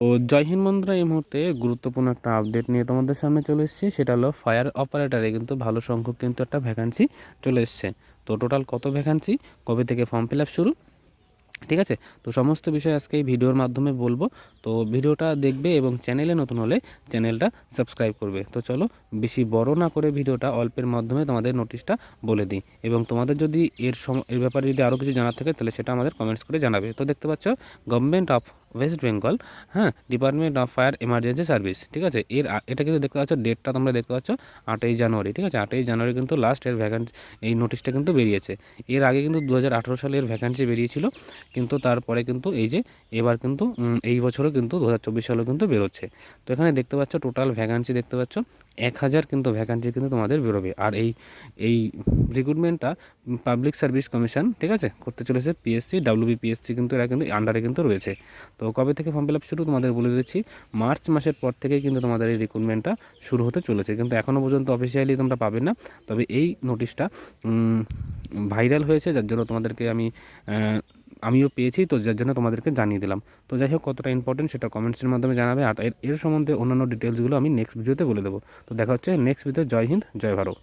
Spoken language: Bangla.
তো জয় হিন্দ বন্ধুরা, এই মুহূর্তে গুরুত্বপূর্ণ একটা আপডেট নিয়ে তোমাদের সামনে চলে এসেছি। সেটা হলো ফায়ার অপারেটরে কিন্তু ভালো সংখ্যক কিন্তু একটা ভ্যাকান্সি চলে এসছে। তো টোটাল কত ভ্যাকান্সি, কবে থেকে ফর্ম ফিল আপ শুরু, ঠিক আছে, তো সমস্ত বিষয় আজকে এই ভিডিওর মাধ্যমে বলবো। তো ভিডিওটা দেখবে এবং চ্যানেলে নতুন হলে চ্যানেলটা সাবস্ক্রাইব করবে। তো চলো বেশি বড় না করে ভিডিওটা অল্পের মাধ্যমে তোমাদের নোটিশটা বলে দিই, এবং তোমাদের যদি এর ব্যাপারে যদি আরও কিছু জানার থাকে তাহলে সেটা আমাদের কমেন্টস করে জানাবে। তো দেখতে পাচ্ছ, গভর্নমেন্ট অফ ওয়েস্ট বেঙ্গল, হ্যাঁ, department of fire emergency service, ঠিক আছে। এটা কিন্তু দেখতে পাচ্ছ, ডেটটা তোমরা দেখতে পাচ্ছ 8ই জানুয়ারি, ঠিক আছে। 8ই জানুয়ারি কিন্তু লাস্ট এর ভ্যাকান্সি, এই নোটিশটা কিন্তু বেরিয়েছে। এর আগে কিন্তু 2018 সালে এর ভ্যাকান্সি বেরিয়েছিল, কিন্তু তারপরে কিন্তু এই যে এবার কিন্তু এই বছরও কিন্তু 2024 সালেও কিন্তু বেরোচ্ছে। তো এখানে দেখতে পাচ্ছ টোটাল ভ্যাকান্সি দেখতে পাচ্ছ 1000 কিন্তু ভ্যাকান্সি কিন্তু তোমাদের বেরোবে। আর এই রিক্রুটমেন্টটা পাবলিক সার্ভিস কমিশন, ঠিক আছে, করতে চলেছে। পিএসসি WBPSC কিন্তু এরা কিন্তু আন্ডারে কিন্তু রয়েছে। তো কবে থেকে ফর্ম ফিল আপ শুরু তোমাদের বলে দিচ্ছি, মার্চ মাসের পর থেকেই কিন্তু তোমাদের এই রিক্রুটমেন্টটা শুরু হতে চলেছে, কিন্তু এখনও পর্যন্ত অফিসিয়ালি তোমরা পাবে না। তবে এই নোটিশটা ভাইরাল হয়েছে, যার জন্য তোমাদেরকে আমিও পেয়েছি, তো যার জন্য তোমাদেরকে জানিয়ে দিলাম। তো যাই হোক, কতটা ইম্পর্টেন্ট সেটা কমেন্টসের মাধ্যমে জানাবে। আর এর সম্বন্ধে অন্যান্য ডিটেলসগুলো আমি নেক্সট ভিডিওতে বলে দেবো। তো দেখা হচ্ছে নেক্সট ভিডিও। জয় হিন্দ, জয় ভারত।